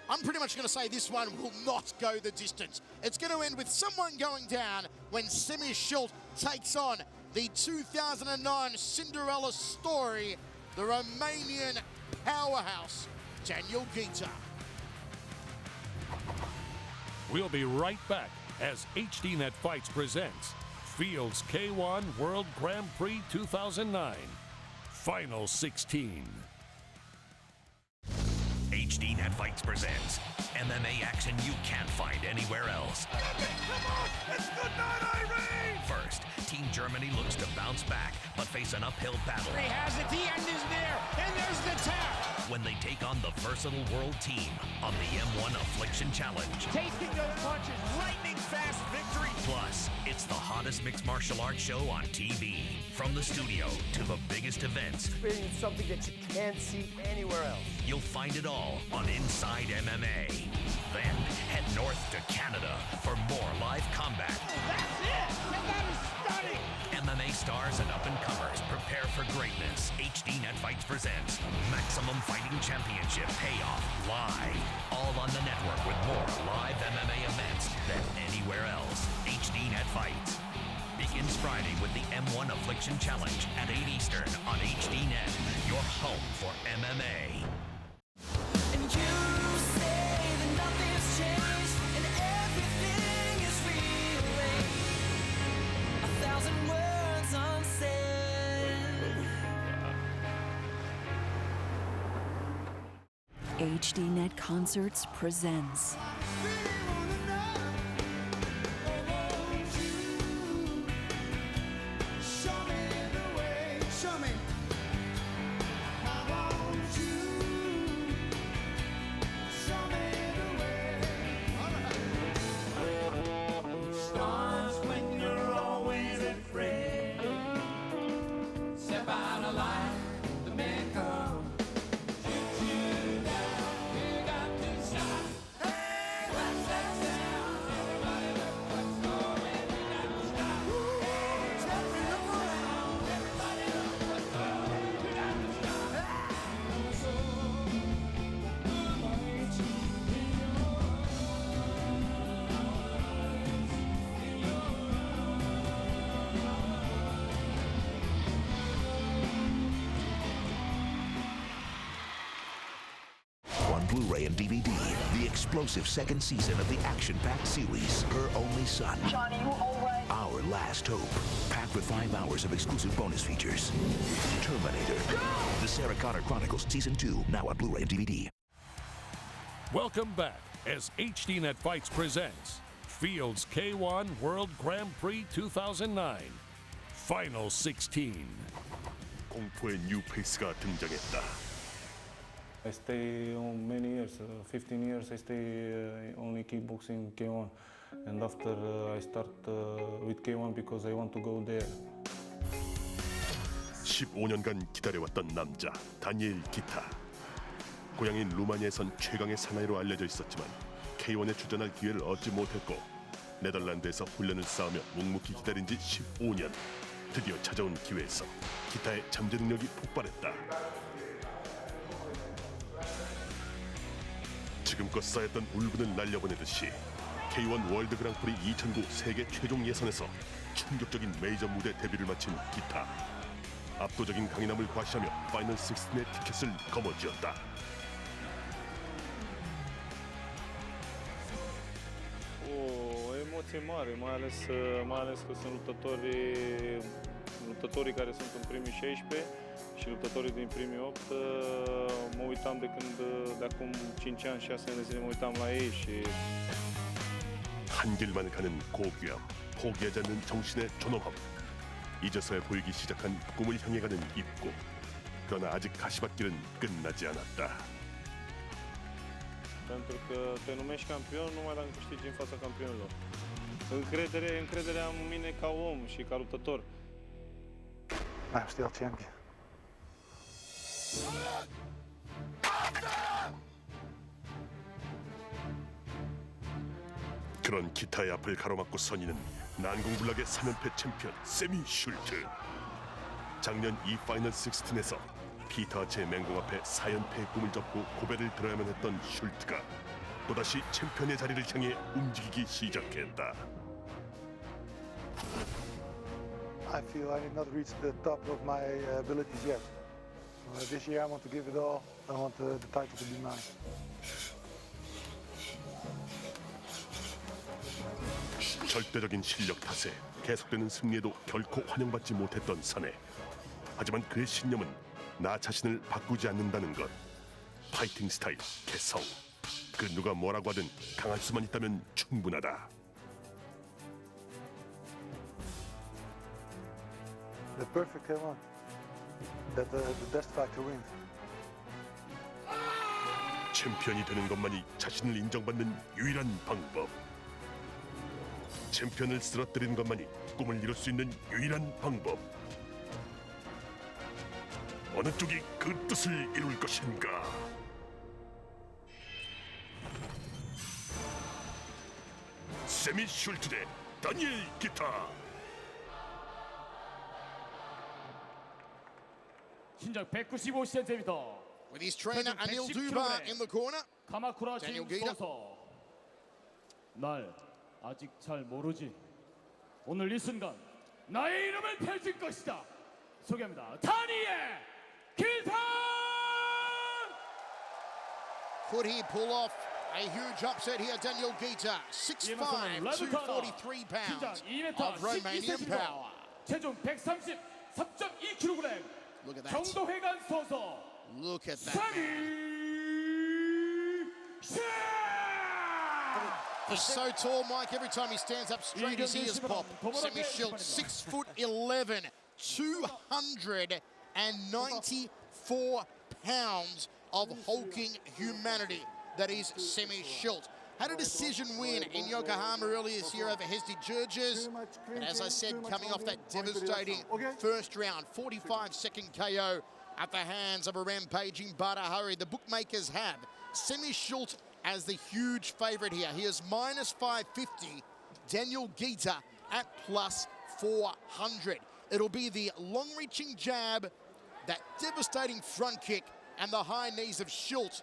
I'm pretty much going to say this one will not go the distance. It's going to end with someone going down when Semmy Schilt takes on the 2009 Cinderella story, the Romanian powerhouse, Daniel Ghita. We'll be right back as HDNet Fights presents Field's K-1 World Grand Prix 2009, Final 16. HDNet Fights presents MMA action you can't find anywhere else. Come on! It's good night, Irene! First, Team Germany looks to bounce back, but face an uphill battle. He has it, the end is near, and there's the tap! When they take on the versatile world team on the M1 Affliction Challenge. Tasting those punches, lightning fast victory! Plus, it's the hottest mixed martial arts show on TV. From the studio to the biggest events. Experience something that you can't see anywhere else. You'll find it all on Inside MMA. Then head north to Canada for more live combat. That's it! And that is stunning! MMA stars and up-and-comers prepare for greatness. HDNet Fights presents Maximum Fighting Championship Payoff live. All on the network with more live MMA events than anywhere else. HDNet Fights begins Friday with the M1 Affliction Challenge at 8 Eastern on HDNet, your home for MMA. And you say that nothing's changed and everything is real. 1,000 words unsaid. HDNet Concerts presents Blu-ray and DVD, the explosive second season of the action-packed series, Her Only Son. Johnny, you all right? Our Last Hope, packed with 5 hours of exclusive bonus features. Terminator, The Sarah Connor Chronicles Season 2, now on Blu-ray and DVD. Welcome back as HDNet Fights presents Field's K-1 World Grand Prix 2009, Final 16. 공포의 뉴페이스가 등장했다. I stay many years, 15 years I stay only kickboxing K1 and after I start with K1 because I want to go there. 15년간 기다려왔던 남자 다니엘 기타. 고향인 루마니아에선 최강의 사나이로 알려져 있었지만 K1에 출전할 기회를 얻지 못했고 네덜란드에서 훈련을 쌓으며 묵묵히 기다린 지 15년. 드디어 찾아온 기회에서 기타의 잠재 능력이 폭발했다. 지금껏 쌓였던 울분을 날려보내듯이 K1 월드 그랑프리 2009 세계 최종 예선에서 충격적인 메이저 무대 데뷔를 마친 기타. 압도적인 강인함을 과시하며 파이널 16의 티켓을 거머쥐었다. O emoție mare, mai ales că sunt luptătorii care sunt în primii 16 și luptătorii din primii 8. Mă uitam de acum 5 ani, 6 ani de zile mă uitam la ei și 한 길만 가는 고귀함, 포기하지 않는 정신의 존엄함. 이제서야 보이기 시작한 꿈을 향해 가는 입구. 그러나 아직 가시밭길은 끝나지 않았다. pentru că te numești campion numai dacă câștigi în fața campionilor. Încredere am în mine ca om și ca luptător. I'm still champion. 그런 기타의 앞을 가로막고 선 이는 난공불락의 3연패 챔피언 세미 슐트. 작년 이 파이널 16에서 피터와 제 맹공 앞에 4연패의 꿈을 접고 고배를 들어야만 했던 슐트가 또다시 챔피언의 자리를 향해 움직이기 시작했다. I feel I did not reach the top of my abilities yet. This year I want to give it all. I want the title to be mine. 절대적인 실력 탓에 계속되는 승리에도 결코 환영받지 못했던 사내. 하지만 그의 신념은 나 자신을 바꾸지 않는다는 것. 파이팅 스타일 개성. 그 누가 뭐라고 하든 강할 수만 있다면 충분하다. The perfect K-1. That the best fighter wins. 챔피언이 되는 것만이 자신을 인정받는 유일한 방법. 챔피언을 쓰러뜨리는 것만이 꿈을 이룰 수 있는 유일한 방법. 어느 쪽이 그 뜻을 이룰 것인가? 세미 슐트 대 다니엘 기타. 신장 195cm. With his trainer Anil Duba in the corner. 가마쿠라 Daniel 진 Ghita. 서서 날 아직 잘 모르지. 오늘 이 순간 나의 이름을 펼칠 것이다. 소개합니다. 다니엘 기타. Could he pull off a huge upset here? Daniel Ghita, 6'5", 243 pounds of Romanian power. 체중 133.2kg. Look at that. 정도회관 서서 Look at that. 세미 쉴. He's so tall, Mike. Every time he stands up straight, his ears pop. Semmy Schilt, 6'11", 294 pounds of hulking humanity. That is Semmy Schilt. Had a decision win in Yokohama earlier this year over Hesdy Jurges. And as I said, coming off that devastating first round, 45-second KO at the hands of a rampaging Badahari. The bookmakers have Semmy Schilt as the huge favourite here. He is minus 550. Daniel Ghita at plus 400. It'll be the long-reaching jab, that devastating front kick, and the high knees of Schilt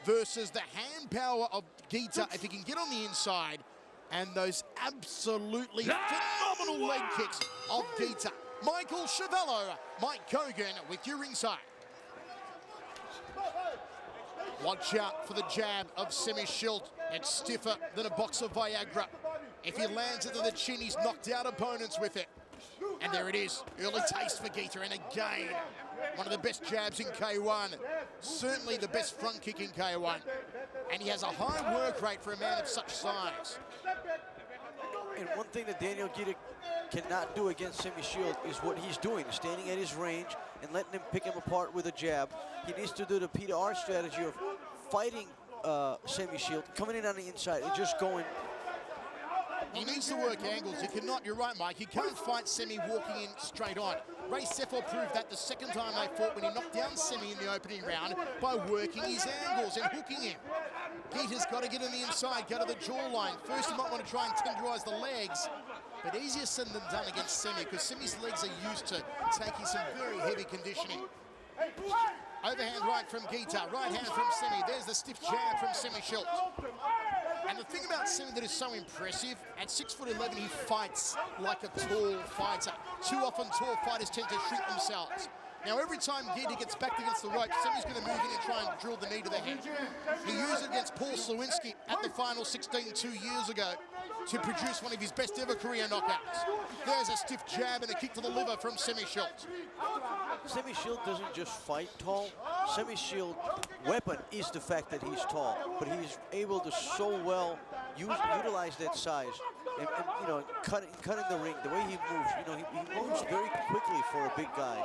versus the hand power of Ghita if he can get on the inside, and those absolutely phenomenal leg kicks of Ghita. Michael Chavello, Mike Kogan with you ringside. Watch out for the jab of Semmy Schilt. It's stiffer than a box of Viagra. If he lands it to the chin, he's knocked out opponents with it. And there it is, early taste for Ghita, and again, one of the best jabs in K-1. Certainly the best front kick in K-1. And he has a high work rate for a man of such size. And one thing that Daniel Ghita cannot do against Semmy Schilt is what he's doing, standing at his range and letting him pick him apart with a jab. He needs to do the P-to-R strategy of fighting Semmy Schilt, coming in on the inside and just going. He needs to work angles. He cannot, you're right, Mike, he can't fight Semmy walking in straight on. Ray Sefo proved that the second time they fought when he knocked down Semmy in the opening round by working his angles and hooking him. Ghita's got to get on the inside, go to the jawline. First, you might want to try and tenderise the legs, but easier said than done against Semmy because Semmy's legs are used to taking some very heavy conditioning. Overhand right from Ghita, right hand from Semmy. There's the stiff jab from Semmy Schilt. And the thing about Semmy that is so impressive, at 6'11", he fights like a tall fighter. Too often, tall fighters tend to shrink themselves. Now, every time Ghita gets backed against the rope, Semmy's going to move in and try and drill the knee to the head. He used it against Paul Slewinski at the final 16 2 years ago to produce one of his best ever career knockouts. There's a stiff jab and a kick to the liver from Semmy Schilt. Semmy Schilt doesn't just fight tall. Semmy Schilt's weapon is the fact that he's tall, but he's able to so well utilize that size and you know, cutting the ring, the way he moves. You know, he moves very quickly for a big guy.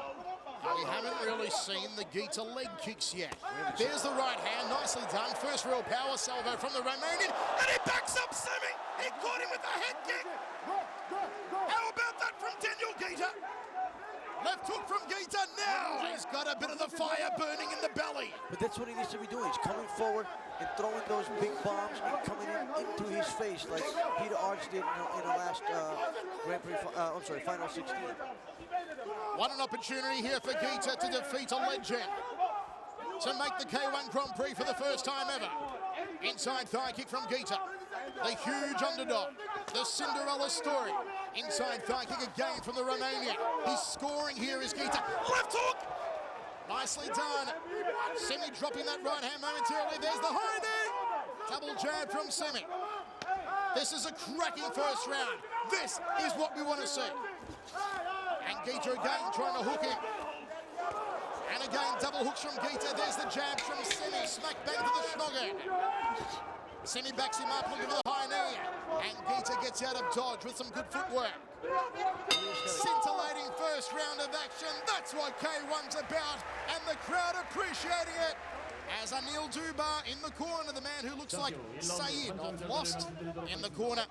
We haven't really seen the Ghita leg kicks yet. There's the right hand, nicely done. First real power salvo from the Romanian, and he backs up Semmy. He caught him with a head kick. How about that from Daniel Ghita? Left hook from Ghita now. He's got a bit of the fire burning in the belly. But that's what he needs to be doing. He's coming forward and throwing those big bombs and coming into his face like Peter Arts did in the last Final 16. What an opportunity here for Ghita to defeat a legend, to make the K-1 Grand Prix for the first time ever. Inside thigh kick from Ghita. The huge underdog. The Cinderella story. Inside thigh kick again from the Romanian. He's scoring here is Ghita. Left hook! Nicely done. Semmy dropping that right hand momentarily. There's the high knee. Double jab from Semmy. This is a cracking first round. This is what we want to see. And Ghita again trying to hook him. And again, double hooks from Ghita. There's the jab from Semmy. Smack bang to the schnoggin. Semmy backs him up, looking for the high knee. And Ghita gets out of dodge with some good footwork. Scintillating first round of action. That's what K-1's about. And the crowd appreciating it. As Anil Dubar in the corner, the man who looks like Saeed of Lost, in the corner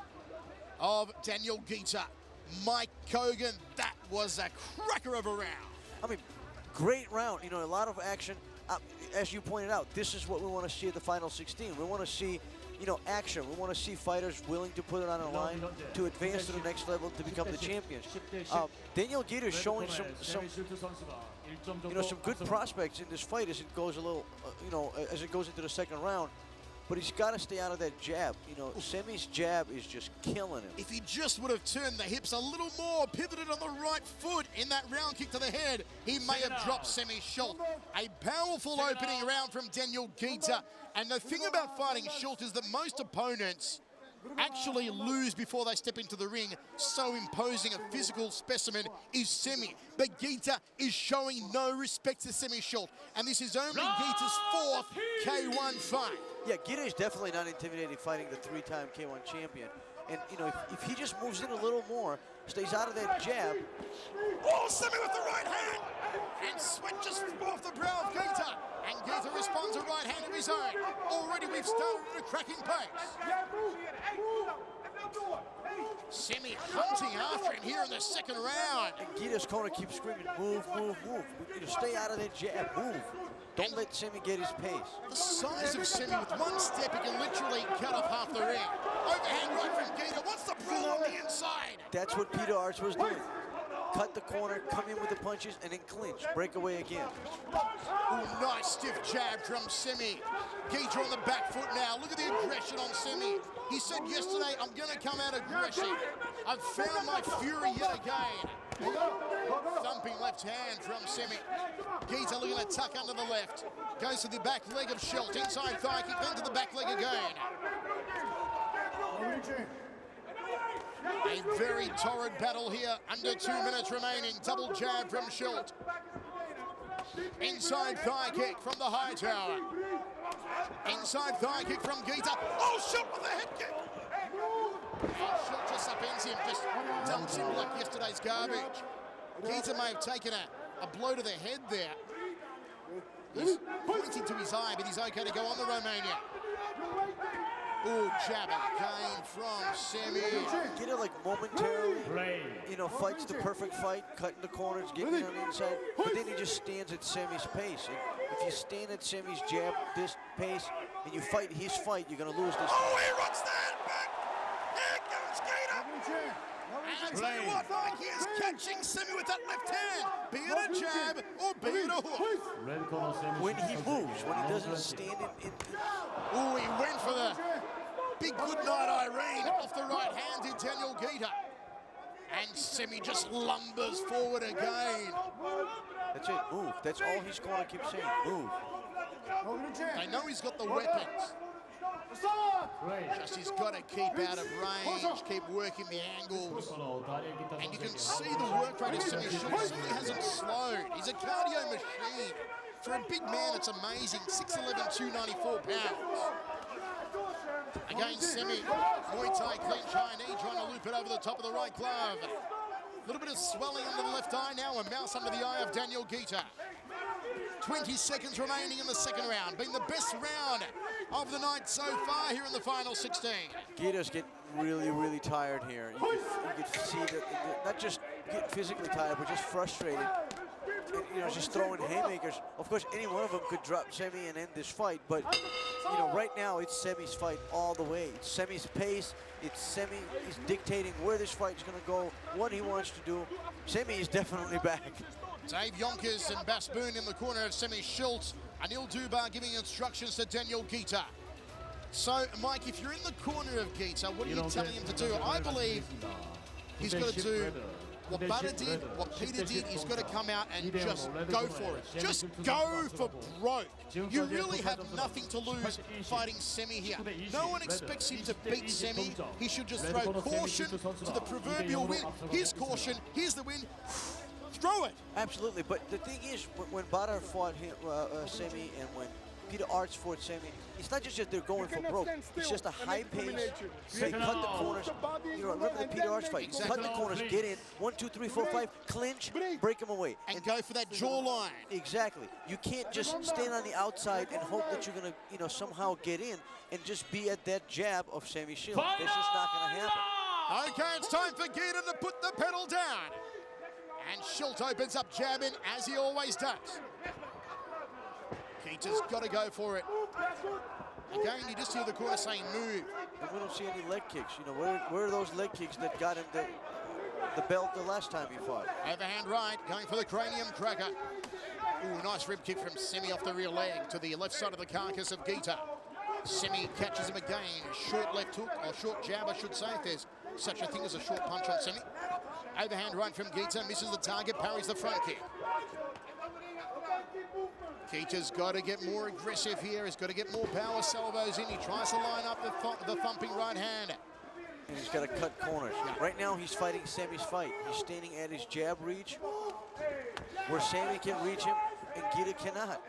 of Daniel Ghita. Mike Kogan, that was a cracker of a round. I mean, great round. You know, a lot of action. As you pointed out, this is what we want to see at the final 16. We want to see, you know, action. We want to see fighters willing to put it on the line to advance to the next level to become the champions. Daniel Ghita is showing some good prospects in this fight as it goes a little, as it goes into the second round. But he's got to stay out of that jab. You know, Semmy's jab is just killing him. If he just would have turned the hips a little more, pivoted on the right foot in that round kick to the head, he may have dropped Semmy Schilt. A powerful opening round from Daniel Ghita. And the thing about fighting Schilt is that most opponents actually lose before they step into the ring. So imposing a physical specimen is Semmy. But Ghita is showing no respect to Semmy Schilt. And this is only Ghita's fourth K-1 fight. Yeah, Ghita is definitely not intimidating fighting the three-time K-1 champion. And, you know, if he just moves in a little more, stays out of that jab. Oh, Semmy with the right hand! And sweat just off the brow of Ghita. And Ghita responds a right hand of his own. Already we've started at a cracking pace. Semmy hunting after him here in the second round. And Ghita's corner keeps screaming, move, move, move. You know, stay out of that jab, move. Don't let Semmy get his pace. The size of Semmy, with one step, he can literally cut off half the ring. Overhand right from Ghita. What's the brawl on the inside? That's what Peter Arts was doing. Cut the corner, come in with the punches, and then clinch. Break away again. Ooh, nice stiff jab from Semmy. Ghita on the back foot now. Look at the aggression on Semmy. He said yesterday, I'm going to come out aggressive. I've found my fury yet again. Thumping left hand from Semmy. Ghita looking to tuck under the left. Goes to the back leg of Schilt. Inside thigh kick, then to the back leg again. A very torrid battle here. Under 2 minutes remaining. Double jab from Schilt. Inside thigh kick from the high tower. Inside thigh kick from Ghita. Oh, Schilt with a head kick. And Schilt just upends him, just dumps him like yesterday's garbage. Ghita may have taken a blow to the head there. He's pointing to his eye, but he's okay to go on the Romania. Ooh, jab again from Semmy. Ghita, like, momentarily, you know, fights the perfect fight, cutting the corners, getting on the inside, but then he just stands at Semmy's pace. And if you stand at Semmy's jab, this pace, and you fight his fight, you're going to lose this fight. Oh, he runs that back! Here comes Ghita! And I tell you what, Mike, he is catching Semmy with that left hand. Be it a jab or be it a hook. When he moves, when he doesn't stand in ooh, he went for the big good night Irene off the right hand to Daniel Ghita. And Semmy just lumbers forward again. That's it, move. That's all his corner keeps saying, move. They know he's got the weapons. Just he's got to keep out of range, keep working the angles. And you can see the work rate of Semmy Schilt. Semmy hasn't slowed. He's a cardio machine. For a big man, it's amazing. 6'11", 294 pounds. Again, Semmy, Muay Thai clinch, high knee, trying to loop it over the top of the right glove. A little bit of swelling under the left eye now, a mouse under the eye of Daniel Ghita. 20 seconds remaining in the second round. Been the best round of the night so far here in the final 16. Ghita's getting really, really tired here. You can see that, not just getting physically tired, but just frustrated. And, you know, just throwing haymakers. Of course, any one of them could drop Semmy and end this fight, but, you know, right now it's Semmy's fight all the way. It's Semmy's pace. It's Semmy. He's dictating where this fight is going to go, what he wants to do. Semmy is definitely back. Dave Yonkers and Bas Boone in the corner of Semmy Schilt. Anil Dubar giving instructions to Daniel Ghita. So, Mike, if you're in the corner of Ghita, what are you telling him to do? I believe he's got to do what Butter did, what Peter did. He's got to come out and just go for it. Just go for broke. You really have nothing to lose fighting Semmy here. No one expects him to beat Semmy. He should just throw caution to the proverbial wind. Here's caution, here's the wind. Throw it. Absolutely, but the thing is, when Butter fought him, Semmy, and when Peter Arts fought Semmy, it's not just that they're going for broke. It's just a high pace. They cut the corners. You know, remember the Peter Arts fight? Exactly. Cut the corners, get in. 1, 2, 3, 4, 5, clinch, break them away. And go for that jawline. Exactly. You can't just stand on the outside and hope that you're going to, somehow get in and just be at that jab of Semmy Schilt. That's just not going to happen. Okay, it's time for Ghita to put the pedal down. And Schilt opens up jabbing, as he always does. Ghita's got to go for it. Again, you just hear the corner saying move. And we don't see any leg kicks. You know, where are those leg kicks that got him the belt the last time he fought? Overhand right, going for the cranium cracker. Ooh, nice rib kick from Semmy off the rear leg to the left side of the carcass of Ghita. Semmy catches him again. Short left hook, or short jab, I should say, if there's such a thing as a short punch on Semmy. Overhand right from Ghita, misses the target, parries the front kick. Ghita's got to get more aggressive here. He's got to get more power salvos in. He tries to line up the thumping right hand. And he's got to cut corners. Right now, he's fighting Semmy's fight. He's standing at his jab reach, where Semmy can reach him, and Ghita cannot.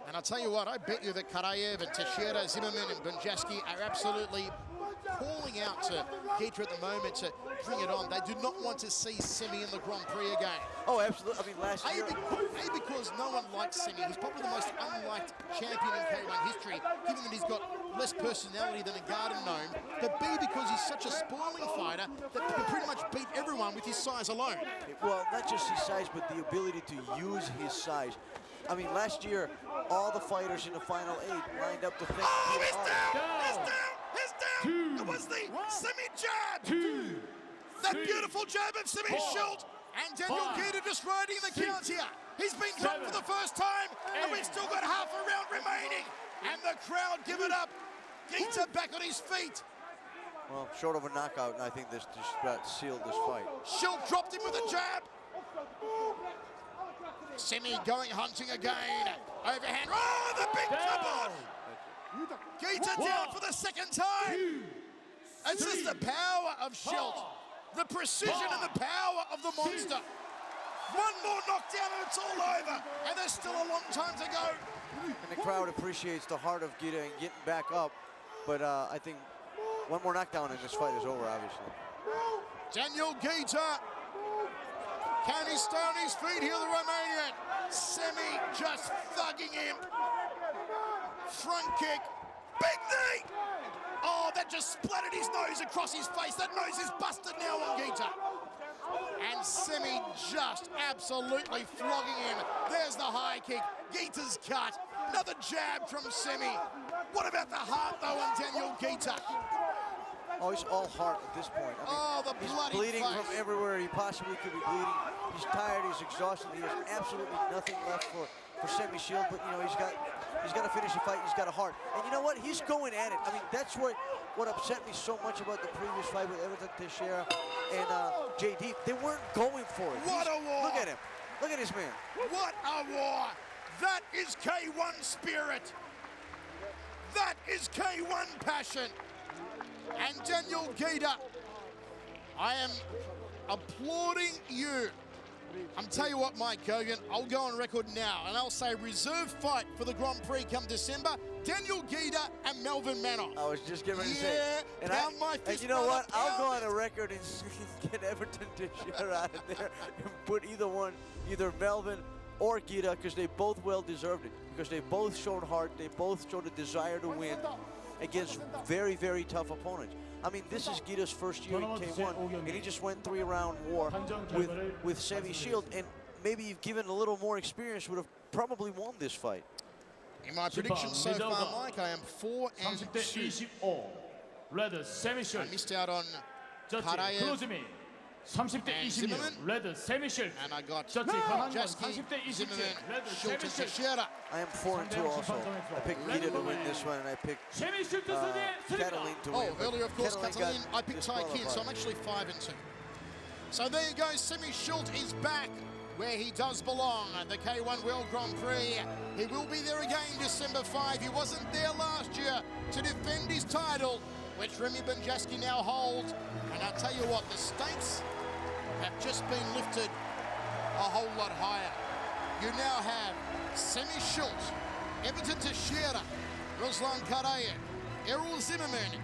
And I'll tell you what, I bet you that Karayev and Teixeira, Zimmerman and Bunjaski are absolutely calling out to Ghita at the moment to bring it on. They do not want to see Semmy in the Grand Prix again. Oh, absolutely. I mean, last year... A, because no one likes Semmy. He's probably the most unliked champion in K-1 history, given that he's got less personality than a garden gnome. But B, because he's such a spoiling fighter that can pretty much beat everyone with his size alone. Well, not just his size, but the ability to use his size. I mean, last year, all the fighters in the final 8 lined up to think... Oh, he's down! He's down! He's down! It was the Semmy jab! That beautiful jab of Semmy Schilt! And Daniel Ghita just riding the count here. He's been dropped for the first time, and we've still got half a round remaining. And the crowd give it up. Ghita back on his feet. Well, short of a knockout, and I think this just about sealed this fight. Schilt dropped him with a jab. Semmy going hunting again. Overhand. Oh, the big couple! Ghita down for the second time. This is the power of Schilt. The precision and the power of the monster. One more knockdown and it's all over. And there's still a long time to go. And the crowd appreciates the heart of Ghita and getting back up. But I think one more knockdown and this fight is over, obviously. Daniel Ghita. Can he stay on his feet here, the Romanian? Semmy just thugging him. Front kick. Big knee! Oh, that just splattered his nose across his face. That nose is busted now on Ghita. And Semmy just absolutely flogging him. There's the high kick. Ghita's cut. Another jab from Semmy. What about the heart, though, on Daniel Ghita? Oh, he's all heart at this point. I mean, the bloody he's bleeding face. from everywhere he possibly could be bleeding. He's tired, he's exhausted, he has absolutely nothing left for Semmy Schilt, but he's got to finish the fight, he's got a heart. And you know what? He's going at it. I mean, that's what upset me so much about the previous fight with Everton Teixeira and JD. They weren't going for it. What a war! Look at him. Look at this man. What a war! That is K-1 spirit. That is K-1 passion. And Daniel Ghita, I am applauding you. I'm telling you what, Mike Kogan, I'll go on record now and I'll say reserve fight for the Grand Prix come December, Daniel Ghita and Melvin Manor. I was just getting ready to say. And my fist, and you know what? I'll go on a record and get Everton Teixeira out of there and put either Melvin or Ghita, because they both well deserved it. Because they both showed heart, they both showed a desire to win against very, very tough opponents. I mean, this is Ghita's first year in K-1, and he just went 3-round war with Semmy Schilt, and maybe if given a little more experience, would have probably won this fight. In my predictions so far, Mike, I am 4-2. Red Semmy Schilt. I missed out on Karayev 30대 And 26 Zimmerman. 레드 세미 실트. And I got 저치 강한건 Jaski, 30대 27 Zimmerman, 레드 Schilt, 세미 and 실트. Teixeira. I am 4-2 also. I picked Ghita to win this one, and I picked 세미 실트 승리의 승리다. Catalin to win. Oh, earlier, of course, Catalin Catalin. I picked Tai Kin, so I'm actually 5-2. So there you go, Semmy Schilt is back where he does belong at the K-1 World Grand Prix. He will be there again December 5. He wasn't there last year to defend his title, which Remy Bonjaski now holds. And I'll tell you what, the stakes have just been lifted a whole lot higher. You now have Semmy Schilt, Everton Teixeira, Ruslan Karayev, Errol Zimmerman,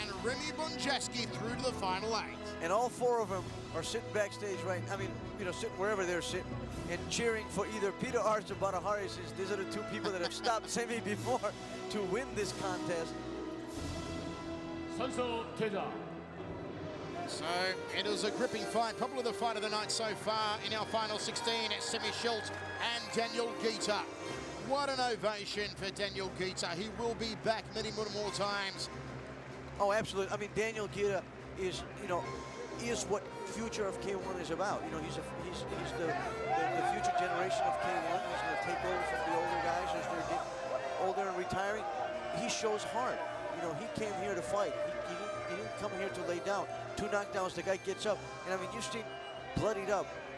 and Remy Bonjaski through to the final 8. And all 4 of them are sitting backstage, right? I mean, you know, sitting wherever they're sitting and cheering for either Peter Arce or Badahari, since these are the 2 people that have stopped Semmy before to win this contest. 선수 퇴장. So it was a gripping fight, probably the fight of the night so far in our final 16. It's Semmy Schilt and Daniel Ghita. What an ovation for Daniel Ghita. He will be back many more times. Oh, absolutely. I mean, Daniel Ghita is, you know, is what future of K-1 is about. You know, he's the future generation of K-1. He's going to take over from the older guys as they're getting older and retiring. He shows heart. You know, he came here to fight. He didn't come here to lay down. 2 knockdowns, the guy gets up. And I mean, you've seen bloodied up